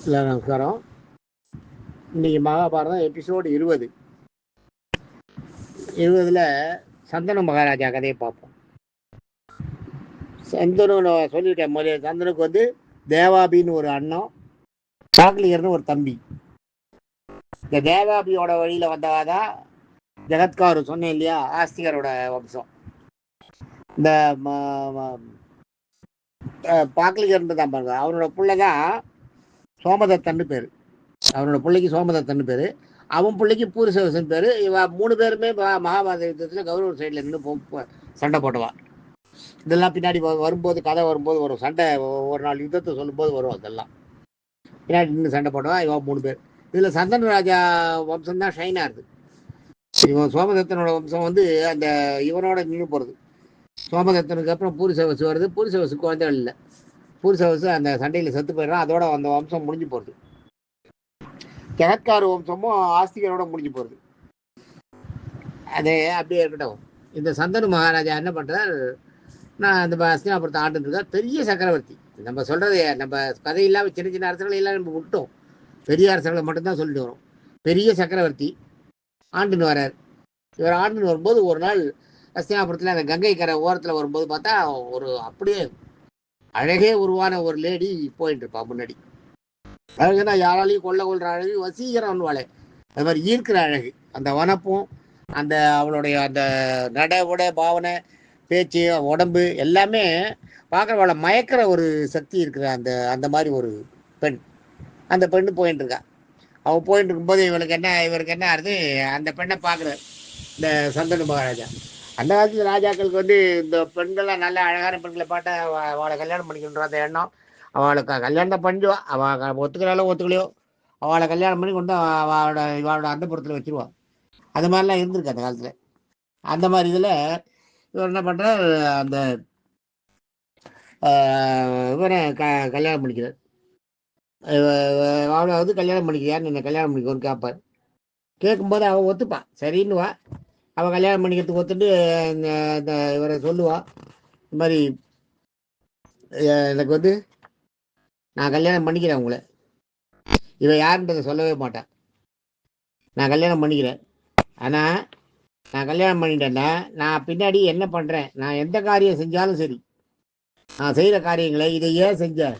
இல்லை, நமஸ்காரம். இன்னைக்கு மகாபாரதம் எபிசோடு 20. 20ல் சந்தனு மகாராஜா கதையை பார்ப்போம். சந்தனு நான் சொல்லிட்டேன் முதல்ல. சந்தனுக்கு வந்து தேவாபின்னு ஒரு அண்ணன், சாக்லியர்னு ஒரு தம்பி. இந்த தேவாபியோட வழியில் வந்தவாதான் ஜெகத்காரு சொன்னேன் இல்லையா, ஆஸ்திகரோட வம்சம். இந்த பாக்லிகர்னு தான் பாருங்க, அவனோட பிள்ளை தான் சோமதத்தன்னு பேர். அவனோட பிள்ளைக்கு சோமதத்தன்னு பேர். அவன் பிள்ளைக்கு பூரிசவசன் பேர். இவ 3 பேருமே மகாபாரத யுத்தத்தில் கௌரவ சைடில் நின்று சண்டை போடுவான். இதெல்லாம் பின்னாடி வரும்போது, கதை வரும்போது வரும். சண்டை ஒரு நாள் யுத்தத்தை சொல்லும்போது வரும். அதெல்லாம் பின்னாடி நின்று சண்டை போடுவான். இவன் 3 பேர். இதில் சந்தனு ராஜா வம்சம் தான் ஷைனாக இருக்குது. இவன் சோமதத்தனோட வம்சம் வந்து அந்த இவனோட நின்று போகிறது. சோமதத்தனுக்கு அப்புறம் பூரிசவசு வருது. பூரிசவசு குழந்தைகள் இல்லை. பூரிசவசு அந்த சண்டையில் செத்து போயிடுறான். அதோட அந்த வம்சம் முடிஞ்சு போகிறது. ஜெகத்காரு வம்சமும் ஆஸ்திகரோட முடிஞ்சு போகிறது. அதே அப்படியே இருக்கட்டும். இந்த சந்தனு மகாராஜா என்ன பண்ணுறார், நான் இந்த ஹஸ்தினாபுரத்தை ஆண்டுன்னு இருக்கார். பெரிய சக்கரவர்த்தி. நம்ம சொல்கிறது, நம்ம கதை இல்லாமல் சின்ன சின்ன அரசர்களை எல்லாம் நம்ம விட்டோம். பெரிய அரசர்களை மட்டும்தான் சொல்லிட்டு வரோம். பெரிய சக்கரவர்த்தி ஆண்டுன்னு வர்றார். இவர் ஆண்டுன்னு வரும்போது ஒரு நாள் ஹஸ்தினாபுரத்தில் அந்த கங்கை கரை ஓரத்தில் வரும்போது பார்த்தா ஒரு அப்படியே அழகே உருவான ஒரு லேடி போயிட்டு இருப்பா முன்னாடி. அழகுனா யாராலையும் கொள்ற அழகு, வசீகரம்னு வாழை. அது மாதிரி ஈர்க்கிற அழகு. அந்த வனப்பும் அந்த அவளுடைய அந்த நட உட பாவனை, பேச்சு, உடம்பு எல்லாமே பார்க்குறவளை மயக்கிற ஒரு சக்தி இருக்கிற அந்த அந்த மாதிரி ஒரு பெண். அந்த பெண்ணு போயிட்டு இருக்கா. அவள் போயிட்டு இருக்கும்போது இவருக்கு என்ன ஆகுது, அந்த பெண்ணை பார்க்குற இந்த சந்தனு மகாராஜா. அந்த காலத்தில் ராஜாக்களுக்கு வந்து இந்த பெண்கள்லாம் நல்ல அழகான பெண்களை பார்த்தா அவளை கல்யாணம் பண்ணிக்கின்ற அந்த எண்ணம். அவளுக்கு கல்யாணத்தை பண்ணிடுவா. அவள் ஒத்துக்கிறாளோ ஒத்துக்கலையோ அவளை கல்யாணம் பண்ணி கொண்டு இவளோட அந்த புறத்தில் வச்சிருவாள். அது மாதிரிலாம் இருந்திருக்கு அந்த காலத்தில். அந்த மாதிரி இதில் இவர் என்ன பண்ணுறார், அந்த இவனை கல்யாணம் பண்ணிக்கிறார். அவளை வந்து கல்யாணம் பண்ணிக்கிறியான்னு என்ன கல்யாணம் பண்ணிக்கோன்னு கேட்பார். கேட்கும்போது அவள் ஒத்துப்பாள், சரின்னுவா. அவள் கல்யாணம் பண்ணிக்கிறதுக்கு ஒத்துட்டு இந்த இவரை சொல்லுவாள், இந்த மாதிரி எனக்கு வந்து நான் கல்யாணம் பண்ணிக்கிறேன் உங்களை. இவன் யாருன்றதை சொல்லவே மாட்டான். நான் கல்யாணம் பண்ணிக்கிறேன், ஆனால் நான் கல்யாணம் பண்ணிட்டேன்னா நான் பின்னாடி என்ன பண்ணுறேன், நான் எந்த காரியம் செஞ்சாலும் சரி, நான் செய்கிற காரியங்களை இதை ஏன் செஞ்சேன்,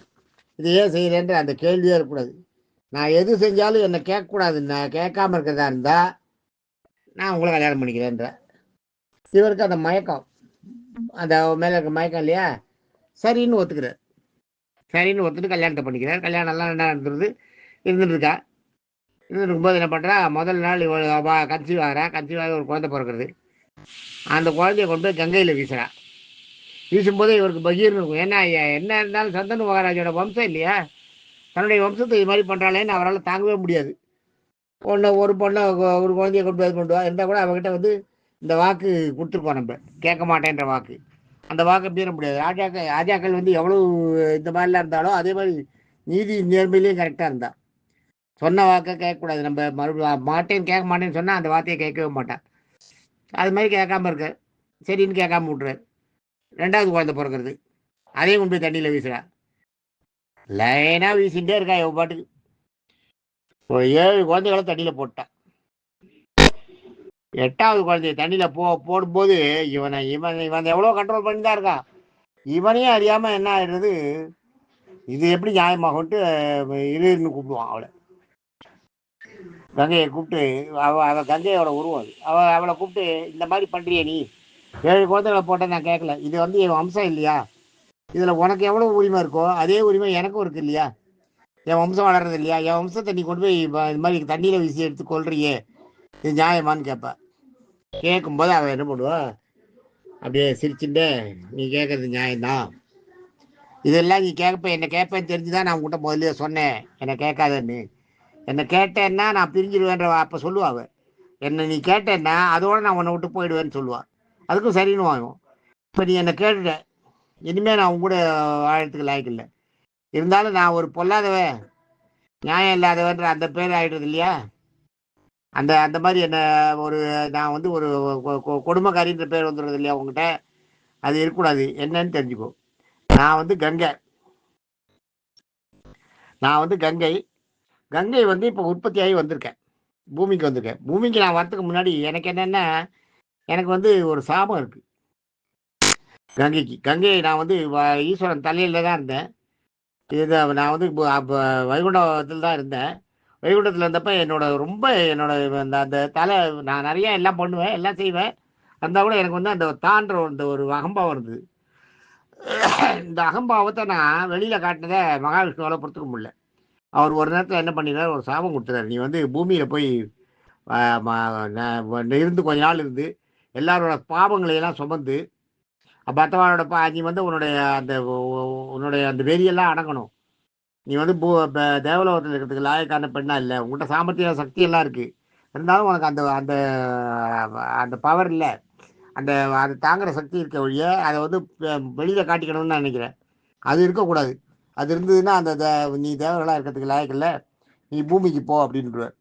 இதை ஏன் செய்கிறேன்ற அந்த கேள்வியே இருக்கக்கூடாது. நான் எது செஞ்சாலும் என்னை கேட்கக்கூடாது. நான் கேட்காம இருக்கிறதா இருந்தால் நான் உங்களை கல்யாணம் பண்ணிக்கிறேன்ற. இவருக்கு அந்த மயக்கம், அந்த மேலே இருக்க மயக்கம் இல்லையா, சரின்னு ஒத்துக்கிறார். சரின்னு ஒத்துட்டு கல்யாணத்தை பண்ணிக்கிறார். கல்யாணம்லாம் என்ன இருந்துட்டு இருக்கா. இருக்கும்போது என்ன பண்ணுறா, முதல் நாள் கன்சீவ் ஆகிறா. கன்சீவ் ஆகி ஒரு குழந்தை பிறக்கிறது. அந்த குழந்தைய கொண்டு போய் கங்கையில் வீசுறா. வீசும்போது இவருக்கு பகீர்னு இருக்கும். ஏன்னா என்ன இருந்தாலும் சந்தனு மகாராஜோட வம்சம் இல்லையா, தன்னுடைய வம்சத்தை இது மாதிரி பண்ணுறாளேன்னு அவரால் தாங்கவே முடியாது. ஒரு பொண்ணை ஒரு குழந்தைய கொண்டு போய் கொண்டு வா இருந்தால் கூட அவங்ககிட்ட வந்து இந்த வாக்கு கொடுத்துருப்போம், நம்ம கேட்க மாட்டேன்ற வாக்கு. அந்த வாக்கை மீற முடியாது. ராஜாக்கள் வந்து எவ்வளோ இந்த மாதிரிலாம் இருந்தாலும் அதே மாதிரி நீதி நேர்மையிலையும் கரெக்டாக இருந்தா. சொன்ன வாக்கை கேட்கக்கூடாது. நம்ம மறுபடியும் மாட்டேன்னு கேட்க மாட்டேன்னு சொன்னால் அந்த வார்த்தையை கேட்கவே மாட்டான். அது மாதிரி கேட்காம இருக்க, சரின்னு கேட்காம விட்டுறாரு. 2வது குழந்தை பிறக்கிறது. அதையும் கொண்டு போய் தண்ணியில் வீசுறா. லைனாக வீசிகிட்டே இருக்கா இவன் பாட்டுக்கு. ஒரு 7 குழந்தைகளை தண்ணியில் போட்டான். 8வது குழந்தைய தண்ணியில் போடும்போது இவன் எவ்வளோ கண்ட்ரோல் பண்ணி தான் இருக்கான். இவனையும் அறியாமல் என்ன ஆயிடுறது, இது எப்படி நியாயமாகன்ட்டு இருன்னு கூப்பிடுவான் அவளை. கங்கையை கூப்பிட்டு, அவள் கங்கையோட உருவம். அவளை கூப்பிட்டு, இந்த மாதிரி பண்ணுறிய நீ, 7 குழந்தைகளை போட்ட நான் கேட்கல, இது வந்து என் வம்சம் இல்லையா, இதில் உனக்கு எவ்வளோ உரிமை இருக்கோ அதே உரிமை எனக்கும் இருக்கு இல்லையா, என் வம்சம் வளர்றது இல்லையா, என் வம்சத்தை நீ கொண்டு போய் இது மாதிரி தண்ணியில் வீசி எடுத்து கொள்றியே, இது நியாயமானு கேட்பேன். கேட்கும்போது அவன் என்ன பண்ணுவா, அப்படியே சிரிச்சுட்டு, நீ கேட்கறது நியாயம்தான், இதெல்லாம் நீ என்னை கேட்பேன்னு தெரிஞ்சுதான் நான் உங்கள்கிட்ட முதல்ல சொன்னேன் என்னை கேட்காதன்னு. என்னை கேட்டேன்னா நான் பிரிஞ்சிடுவேன்ற அப்போ சொல்லுவாள். என்னை நீ கேட்டேன்னா அதோடு நான் உன்னை விட்டு போயிடுவேன்னு சொல்லுவாள். அதுக்கும் சரின்னு வாங்கும். இப்போ நீ என்னை கேட்டுட்ட, இனிமேல் நான் உங்க கூட வாழறதுக்கு லாய்க்கில்லை. இருந்தாலும் நான் ஒரு பொல்லாதவன், நியாயம் இல்லாதவன்ற அந்த பேர் ஆகிடுறது இல்லையா, அந்த அந்த மாதிரி என்ன ஒரு நான் வந்து ஒரு கொடுமைக்காரின்ற பேர் வந்துடுறது இல்லையா உங்ககிட்ட, அது இருக்கக்கூடாது. என்னன்னு தெரிஞ்சுக்கோ, நான் வந்து கங்கை, நான் வந்து கங்கை. கங்கை வந்து இப்போ உற்பத்தி ஆகி வந்திருக்கேன். பூமிக்கு வந்திருக்கேன். பூமிக்கு நான் வரதுக்கு முன்னாடி எனக்கு என்னன்னா, எனக்கு வந்து ஒரு சாபம் இருக்கு. கங்கைக்கு. கங்கை நான் வந்து ஈஸ்வரன் தலையில தான் இருந்தேன். இது நான் வந்து அப்ப வைகுண்டத்துல தான் இருந்தேன். வைகுண்டத்துல இருந்தப்ப என்னோட அந்த அந்த தலை நான் நெறைய எல்லாம் பண்ணுவேன், எல்லாம் செய்வேன். இருந்தா கூட எனக்கு வந்து அந்த தான்ற அந்த ஒரு அகம்பாவம் இருந்தது. இந்த அகம்பாவத்த நான் வெளியில காட்டுனத மகாவிஷ்ணுவால பொறுத்துக்க முடியல. அவர் ஒரு நேரத்துல என்ன பண்ணிறாரு, ஒரு சாபம் குடுத்துறாரு. "நீ வந்து பூமியில போய் அ ம ந இருந்து கொஞ்ச நாள் இருந்து, எல்லாரோட பாவங்களை எல்லாம் சுமந்து, மத்தவங்களோட நீ வந்து உன்னுடைய அந்த வெறியெல்லாம் அடங்கணும். நீ வந்து தேவலோகத்துல இருக்கிறதுக்கு லாயக்கான பெண்ணா இல்ல. உன்கிட்ட சாமர்த்தியம், சக்தி எல்லாம் இருக்கு. இருந்தாலும் உனக்கு அந்த அந்த அந்த பவர் இல்ல. அந்த அத தாங்குற சக்தி இருக்க ஒழிய, அத வந்து வெளியில காட்டிக்கணும்னு நான் நெனைக்கிறேன். அது இருக்கக்கூடாது. அது இருந்ததுன்னா, அந்த நீ தேவர்களா இருக்கிறதுக்கு லாயக்கு இல்ல. நீ பூமிக்கு போ" அப்படின்ருவார்.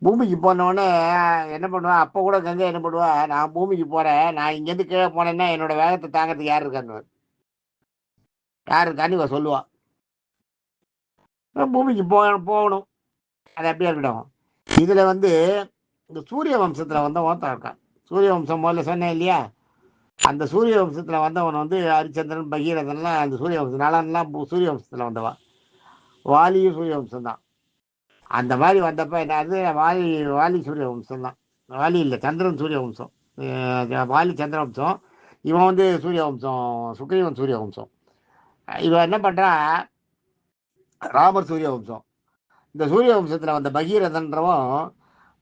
பூமிக்கு போனோனே என்ன பண்ணுவா, அப்ப கூட கங்கை என்ன பண்ணுவா, "நான் பூமிக்கு போறேன். நான் இங்கேருந்து கீழ போனேன்னா, என்னோட வேகத்த தாங்கறதுக்கு யார் இருக்கான்னுவா. யார் இருக்கான்னு இவ சொல்லுவா. பூமிக்கு போகணும். அது அப்படியே இருக்கட்டும். இதுல வந்து இந்த சூரிய வம்சத்துல வந்தவன் ஒருத்தன் இருக்கான். சூரிய வம்சம் முதல்ல சொன்னேன் இல்லையா? அந்த சூரிய வம்சத்துல வந்தவன் வந்து ஹரிச்சந்திரன், பகீரதன்லாம் அந்த சூரிய வம்சம் நளன்லாம் சூரிய வம்சத்துல வந்தவன். வாலியும் சூரிய வம்சம் தான். அந்த மாரி வந்தப்ப என்னாது, வாலி சூரிய வம்சம் தான். வாலி இல்ல, சந்திரன் சூரிய வம்சம். வாலி சந்திர வம்சம். இவன் வந்து சூரிய வம்சம், சுக்கிரீவன் சூரிய வம்சம். இவன் என்ன பண்றா, ராமர் சூரிய வம்சம். இந்த சூரிய வம்சத்துல வந்த பகீரதன்றவன்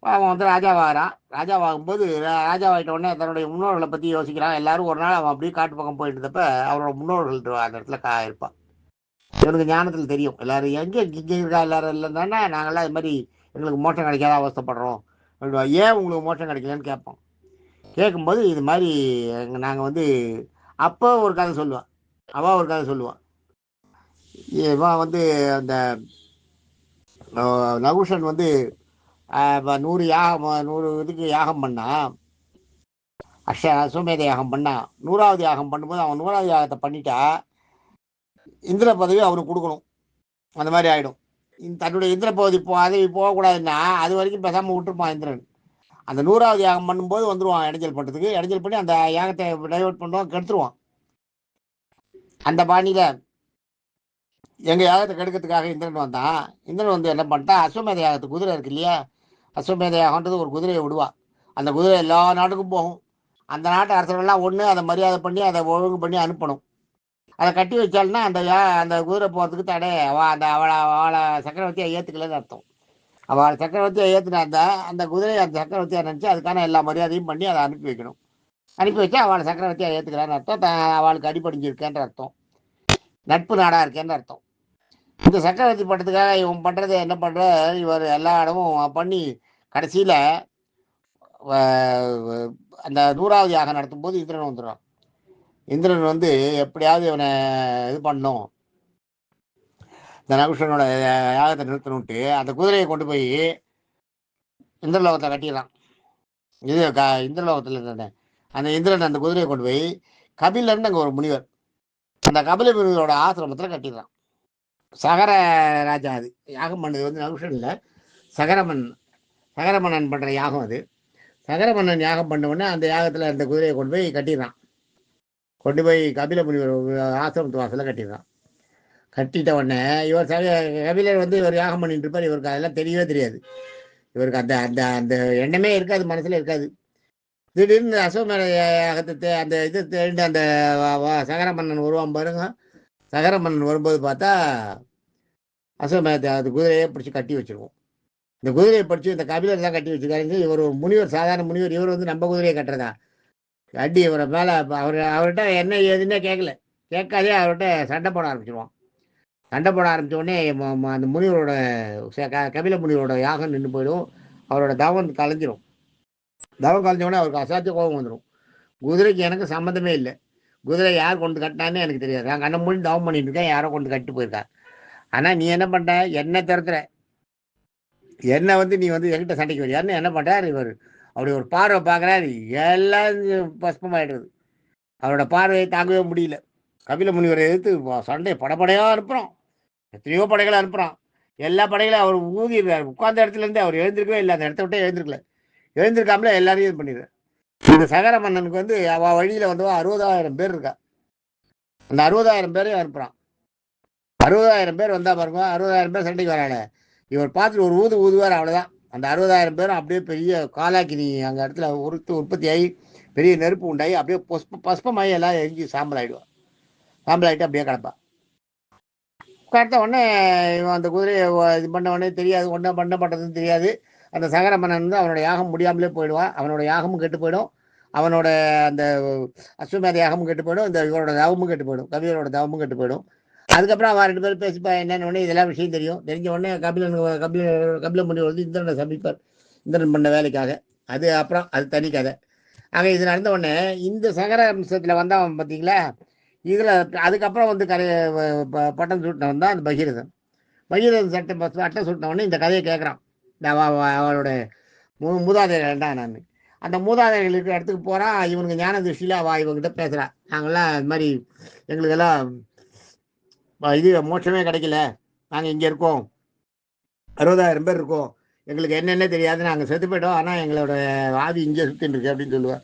அவன் வந்து ராஜாவாகிறான். ராஜாவாகும்போது ராஜாவாயிட்ட உடனே தன்னுடைய முன்னோர்களை பத்தி யோசிக்கிறான். எல்லாரும் ஒரு நாள் அவன் அப்படியே காட்டு பக்கம் போயிட்டு இருந்தப்ப அவரோட முன்னோர்கள் அந்த இடத்துல இருப்பான். இவனுக்கு ஞானத்துல தெரியும். எல்லாரும் எங்க இங்க இருக்கா எல்லாரும் இல்லைன்னா நாங்கெல்லாம் இது மாதிரி எங்களுக்கு மோட்சம் கிடைக்காத அவஸ்தைப்படுறோம். ஏன் உங்களுக்கு மோட்சம் கிடைக்கலன்னு கேட்போம். கேட்கும்போது இது மாதிரி நாங்கள் வந்து அப்போ ஒரு கதை சொல்லுவான். அவ ஒரு கதை சொல்லுவான். இவன் வந்து அந்த நகுஷன் வந்து 100 யாகம் 100 இதுக்கு யாகம் பண்ணா, அஸ்வமேத யாகம் பண்ணா. 100வது யாகம் பண்ணும்போது அவன் 100வது யாகத்தை பண்ணிட்டா இந்திர பதவி அவனுக்கு கொடுக்கணும். அந்த மாதிரி ஆயிடும். தன்னுடைய இந்திர பதவி பதவி போகக்கூடாதுன்னா அது வரைக்கும் பேசாமல் விட்டுருப்பான் இந்திரன். அந்த 100வது யாகம் பண்ணும்போது வந்துடுவான் இடைஞ்சல் பண்ணுறதுக்கு. இடைஞ்சல் பண்ணி அந்த யாகத்தை டைவெர்ட் பண்ணுவான், கெடுத்துருவான். அந்த பாணியில எங்கள் யாகத்தை கெடுக்கிறதுக்காக இந்திரன் வந்தான். இந்திரன் வந்து என்ன பண்ணிட்டான், அஸ்வமேத யாகத்துக்கு குதிரை இருக்கு இல்லையா, அஸ்வமேத யாகன்றது ஒரு குதிரையை விடுவான். அந்த குதிரை எல்லா நாட்டுக்கும் போகும். அந்த நாட்டு அரசர்கள்லாம் ஒன்று அதை மரியாதை பண்ணி அதை ஒழுங்கு பண்ணி அனுப்பணும். அதை கட்டி வச்சாலும்னா அந்த குதிரை போகிறதுக்கு தடை. அவளை சக்கரவர்த்தியை ஏற்றுக்கலன்னு அர்த்தம். அவள் சக்கரவர்த்தியை ஏற்றுனா அந்த குதிரையை அந்த சக்கரவர்த்தியாக நினச்சி அதுக்கான எல்லா மரியாதையும் பண்ணி அதை அனுப்பி வைக்கணும். அனுப்பி வச்சா அவளை சக்கரவர்த்தியாக ஏற்றுக்கிறான்னு அர்த்தம். அவளுக்கு அடிபடிஞ்சிருக்கேன்ற அர்த்தம். நட்பு நாடாக இருக்கேன்னு அர்த்தம். இந்த சக்கரவர்த்தி பட்டத்துக்காக இவன் பண்ணுறது என்ன பண்ணுற, இவர் எல்லா இடமும் பண்ணி கடைசியில் அந்த 100வது யாகம் நடத்தும் போது இந்திரன் வந்துடுறான். இந்திரன் வந்து எப்படியாவது இவனை இது பண்ணும், இந்த நகுஷனோட யாகத்தை நிறுத்தணுன்ட்டு அந்த குதிரையை கொண்டு போய் இந்திரலோகத்தில் கட்டிடலாம். இது இந்திரலோகத்தில் இருந்த அந்த இந்திரன் அந்த குதிரையை கொண்டு போய் கபிலன்னு அங்கே ஒரு முனிவர், அந்த கபில முனிவரோட ஆசிரமத்தில் கட்டிடலாம். சகர ராஜா அது யாகம் பண்ணது வந்து நகுஷன் இல்லை, சகரமன்னன் பண்ணுற யாகம் அது. சகரமன்னன் யாகம் பண்ண உடனே அந்த யாகத்தில் அந்த குதிரையை கொண்டு போய் கட்டிடுறான். கொண்டு போய் கபில முனிவர் ஆசிரமத்து வாசலில் கட்டிடுறான். கட்டிட்ட உடனே இவர் கபிலர் வந்து இவர் யாகம் பண்ணிட்டு இருப்பார். இவருக்கு அதெல்லாம் தெரியவே தெரியாது. இவருக்கு அந்த அந்த அந்த எண்ணமே இருக்காது, மனசுல இருக்காது. திடீர்னு அசோமேத யாகத்தை அந்த இது தெரிந்து அந்த சகரமன்னன் வருவான் பாருங்க. சகரமன்னன் வரும்போது பார்த்தா அசோமேத அந்த குதிரையை பிடிச்சி கட்டி வச்சிருவோம். இந்த குதிரையை பிடிச்சி இந்த கபிலர் தான் கட்டி வச்சிருக்காருங்க. இவர் ஒரு முனிவர், சாதாரண முனிவர். இவர் வந்து நம்ம குதிரையை கட்டுறதா கட்டி இவரை மேலே அவர்கிட்ட என்ன ஏதுன்னே கேட்காதே அவர்கிட்ட சண்டை போட ஆரம்பிச்சிருவான். சண்டை போட ஆரம்பித்த உடனே அந்த முனிவரோட கபில முனிவரோட யாகம் நின்று போயிடும். அவரோட தவம் கலைஞ்சிரும். தவம் கலைஞ்ச உடனே அவருக்கு அசாத்திய கோபம் வந்துடும். குதிரைக்கு எனக்கு சம்மந்தமே இல்லை. குதிரை யார் கொண்டு கட்டினான்னு எனக்கு தெரியாது. நான் கண்ணை மூடி தவம் பண்ணிட்டு இருக்கேன், யாரோ கொண்டு கட்டி போயிருக்கா. ஆனால் நீ என்ன பண்ணுற, என்ன திறத்துற, என்னை வந்து நீ வந்து என்கிட்ட சண்டைக்கு வரியாருன்னு என்ன பண்ணுறாரு இவர். அப்படி ஒரு பார்வை பார்க்குறாரு, எல்லாம் பஸ்பமாயிடுது. அவரோட பார்வையை தாங்கவே முடியல. கபில முனிவரை எதிர்த்து சண்டை படப்படையாக அனுப்புகிறோம். எத்தனையோ படைகளை அனுப்புகிறான். எல்லா படைகளையும் அவர் ஊதிடுறாரு. உட்கார்ந்த இடத்துலேருந்து அவர் எழுந்திருக்கவே இல்லை. அந்த இடத்த விட்டே எழுந்திருக்கல. எழுந்திருக்காமல எல்லாரையும் இது பண்ணிடுறாரு. இந்த சகர மன்னனுக்கு வந்து அவள் வழியில் வந்து 60,000 பேர் இருக்கா. அந்த 60,000 பேரையும் அனுப்புகிறான். 60,000 பேர் வந்தால் பாருங்க, 60,000 பேர் சண்டைக்கு வராங்க. இவர் பார்த்துட்டு ஒரு ஊதுவார், அவ்வளோதான். அந்த 60,000 பேரும் அப்படியே பெரிய காலாக்கினி அங்கே இடத்துல உற்பத்தி ஆகி பெரிய நெருப்பு உண்டாகி அப்படியே பஸ்பமாகி எல்லாம் எரிஞ்சு சாம்பல் ஆகிடுவான். சாம்பல் ஆகிட்டு அப்படியே கிடப்பான். கடத்த உடனே இவன் அந்த குதிரையை இது பண்ண உடனே தெரியாது, ஒன்றும் பண்ண பண்ணுறதுன்னு தெரியாது. அந்த சகர மன்னன் வந்து அவனோட யாகம் முடியாமலே போயிடுவான். அவனோட யாகமும் கெட்டு போயிடும். அவனோட அந்த அஸ்வமேத யாகமும் கெட்டு போயிடும். இந்த இவரோட தவமும் கெட்டு போயிடும். கபிலரோட தவமும் கெட்டு போயிடும். அதுக்கப்புறம் அவன் 2 பேரும் பேசிப்பா என்னென்ன உடனே இதெல்லாம் விஷயம் தெரியும். தெரிஞ்ச உடனே கபில முனிவர் வந்து இந்திரனை சந்திப்பார். இந்திரன் பண்ண வேலைக்காக. அது அப்புறம் அது தனி கதை. ஆக இது நடந்த உடனே இந்த சகர வம்சத்தில் வந்தவன் பார்த்தீங்களா, இதில் அதுக்கப்புறம் வந்து பட்டம் சூட்டினவன் தான் அந்த பகீரதன். பகீரதன் சட்டம் சூட்டினவொடனே இந்த கதையை கேட்குறான். அவளோட மூதாதையர்கள் தான் நான். அந்த மூதாதையர்கள் இருக்கிற இடத்துக்கு போகிறான். இவனுக்கு ஞான திருஷ்டியில் அவள் இவங்ககிட்ட பேசுகிறான். நாங்கள்லாம் இது மாதிரி எங்களுக்கெல்லாம் இது மோட்சமே கிடைக்கல, நாங்கள் இங்கே இருக்கோம், 60,000 பேர் இருக்கோம், எங்களுக்கு என்னென்ன தெரியாது, நாங்கள் செத்து போயிட்டோம், ஆனால் எங்களோட ஆவி இங்கே சுற்றின்னு இருக்கு அப்படின்னு சொல்லுவார்.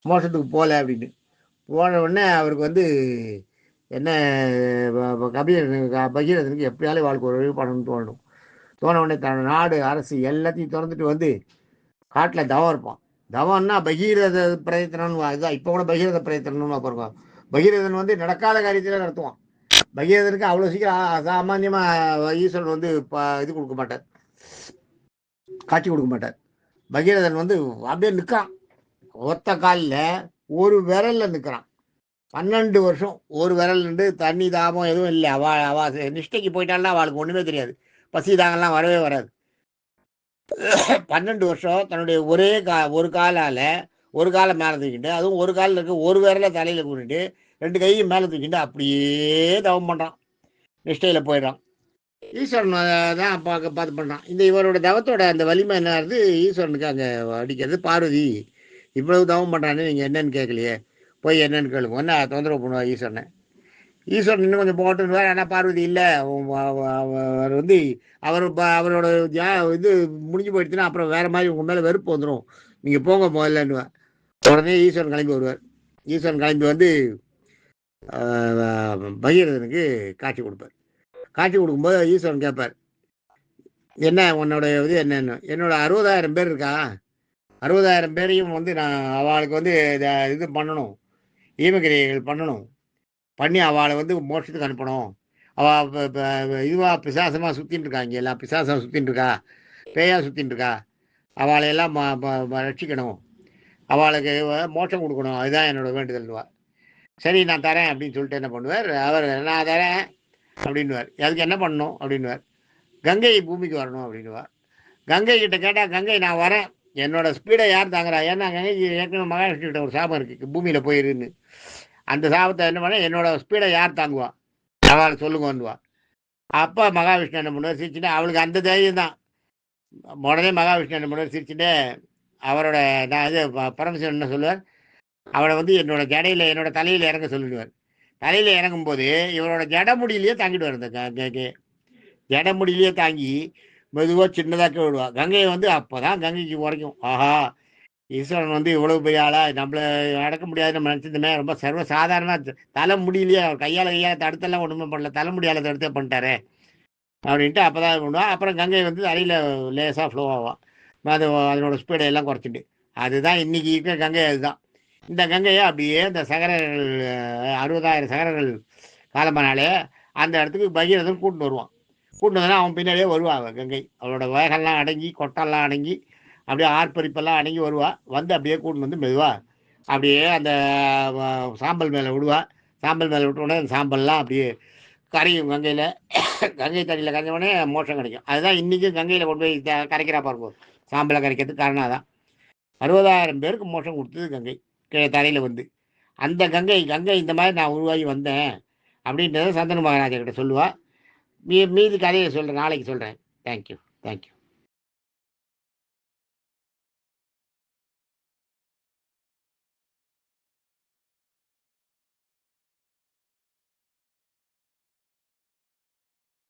மோட்சத்துக்கு போகல அப்படின்னு. போன உடனே அவருக்கு வந்து என்ன பகீரதனுக்கு எப்படியாலும் வாழ்க்கை ஒரு வழி பண்ணணும்னு தோணும். தோண உடனே தன் நாடு அரசு எல்லாத்தையும் திறந்துட்டு வந்து காட்டில் தவம் இருப்பான். தவம்னா பகீரத பிரயத்தனம்னு அதுதான். இப்போ கூட பகீரத பிரயத்தனம்னு பாருங்க. பகீரதன் வந்து நடக்காத காரியத்தில் நடத்துவான். பகீரதனுக்கு அவ்வளோ சீக்கிரம் சாமான்யமாக ஈஸ்வரன் வந்து இது கொடுக்க மாட்டார், காட்சி கொடுக்க மாட்டார். பகீரதன் வந்து அப்படியே நிற்கிறான். ஒத்த காலில் ஒரு விரலில் நிற்கிறான். 12 வருஷம் ஒரு விரல் நின்று தண்ணி தாபம் எதுவும் இல்லை. அவள் நிஷ்டைக்கு போயிட்டாள்னா அவளுக்கு ஒன்றுமே தெரியாது. பசி தாங்கெல்லாம் வரவே வராது. 12 வருஷம் தன்னுடைய ஒரு காலால் ஒரு காலை மேலே தூக்கிட்டு, அதுவும் ஒரு காலில் இருக்க ஒரு விரலை தலையில் கூட்டிட்டு 2 கையும் மேலே தூக்கிட்டு அப்படியே தவம் பண்ணுறான். நிஷ்டையில் போயிடுறான். ஈஸ்வரன் தான் பார்த்து பண்ணுறான். இந்த இவரோட தவத்தோட அந்த வலிமை என்ன ஆகுது, ஈஸ்வரனுக்கு அங்கே அடிக்கிறது. பார்வதி இவ்வளவு தவம் பண்ணுறான்னு நீங்கள் என்னன்னு கேட்கலையே, போய் என்னன்னு கேளுங்க, என்ன தொந்தரவு பண்ணுவா ஈஸ்வரனை. ஈஸ்வரன் இன்னும் கொஞ்சம் போட்டுருவார். ஆனால் பார்வதி இல்லை, அவர் வந்து அவரோட இது முடிஞ்சு போயிடுச்சுன்னா அப்புறம் வேறு மாதிரி உங்கள் மேலே வெறுப்பு வந்துடும், நீங்கள் போங்க முதல்லன்னுவார். உடனே ஈஸ்வரன் கிளம்பி வருவார். ஈஸ்வரன் கிளம்பி வந்து பகீரதனுக்கு காட்சி கொடுப்பார். காட்சி கொடுக்கும்போது ஈஸ்வரன் கேட்பார், என்ன உன்னோட இது என்னன்னு. என்னோட 60,000 பேர் இருக்கா, 60,000 பேரையும் வந்து நான் அவளுக்கு வந்து இது பண்ணணும், ஈமக்கிரியைகள் பண்ணணும், பண்ணி அவளை வந்து மோட்சத்துக்கு அனுப்பணும். அவள் இதுவாக பிசாசமாக சுற்றின்னு இருக்கா, இங்கே எல்லாம் பிசாசமாக சுற்றின்னு இருக்கா, பேயாக சுற்றின்னு இருக்கா, அவளையெல்லாம் ரட்சிக்கணும், அவளுக்கு மோட்சம் கொடுக்கணும், அதுதான் என்னோட வேண்டுதல்னுவார். சரி நான் தரேன் அப்படின்னு சொல்லிட்டு என்ன பண்ணுவார், அவர் நான் தரேன் அப்படின்வார். அதுக்கு என்ன பண்ணணும் அப்படின்வார். கங்கை பூமிக்கு வரணும் அப்படின்வார். கங்கை கிட்ட கேட்டால் கங்கை நான் வரேன், என்னோட ஸ்பீடை யார் தாங்குறா, ஏன்னா கங்கைக்கு ஏற்கனவே மகாவிஷ்ணு கிட்ட ஒரு சாபம் இருக்குது, பூமியில் போயிருன்னு. அந்த சாபத்தை என்ன பண்ண, என்னோட ஸ்பீடை யார் தாங்குவா அவளை சொல்லுங்கன்னுவா. அப்போ மகாவிஷ்ணு என்ன பண்ணுவார், சிரிச்சுட்டு, அவளுக்கு அந்த தைரியம் தான். உடனே மகாவிஷ்ணு என்ன பண்ணுவார், சிரிச்சுட்டு அவரோட நான் இது பரமசிவன் என்ன சொல்லுவார், அவளை வந்து என்னோட ஜடையில் என்னோட தலையில் இறங்க சொல்லிடுவார். தலையில் இறங்கும்போது இவரோட ஜடமுடியிலேயே தாங்கிடுவார். இந்த ஜடமுடியிலேயே தாங்கி மெதுவாக சின்னதாக்க விடுவாள். கங்கையை வந்து அப்போ தான் கங்கைக்கு உரைக்கும், ஆஹா ஈஸ்வரன் வந்து இவ்வளவு பெரிய ஆளா, நம்மளை அடக்க முடியாது நம்ம நினச்சிருந்தோமே, ரொம்ப சர்வசாதாரணமாக தலை முடியலையே, அவர் கையால் தடுத்தெல்லாம் ஒன்றுமே பண்ணல, தலை முடியால் தடுத்தே பண்ணிட்டாரே அப்படின்ட்டு அப்போ தான் பண்ணுவான். அப்புறம் கங்கை வந்து அடியில் லேசாக ஃப்ளோ ஆகும். அதனோட ஸ்பீடை எல்லாம் குறைச்சிட்டு, அதுதான் இன்றைக்கி இருக்கிற கங்கை. அதுதான் இந்த கங்கையை அப்படியே இந்த சகரர்கள் 60,000 சகரர்கள் காலமானாலே அந்த இடத்துக்கு பகீரதன் கூட்டின்னு வருவான். கூட்டின்னு வந்தா அவன் பின்னாடியே வருவான். கங்கை அவளோட வேகெல்லாம் அடங்கி கொட்டெல்லாம் அடங்கி அப்படியே ஆர்ப்பரிப்பெல்லாம் அடங்கி வருவா. வந்து அப்படியே கூட்டின்னு வந்து மெதுவா அப்படியே அந்த சாம்பல் மேலே விடுவா. சாம்பல் மேலே விட்ட உடனே அந்த சாம்பல்லாம் அப்படியே கரையும் கங்கையில். கங்கை தண்ணியில் கரைஞ்ச உடனே மோட்சம் கிடைக்கும். அதுதான் இன்றைக்கும் கங்கையில் கொண்டு போய் கரைக்கிறா பாருங்க, சாம்பலை கரைக்கிறதுக்கு காரணம் அதான். 60,000 பேருக்கு மோட்சம் கொடுத்தது கங்கை தரையில் வந்து. அந்த கங்கை இந்த மாதிரி நான் உருவாகி வந்தேன் அப்படின்றத சந்தனு மகாராஜா கிட்ட சொல்லுவாள். மீதி கதையை சொல்கிறேன், நாளைக்கு சொல்கிறேன். தேங்க்யூ.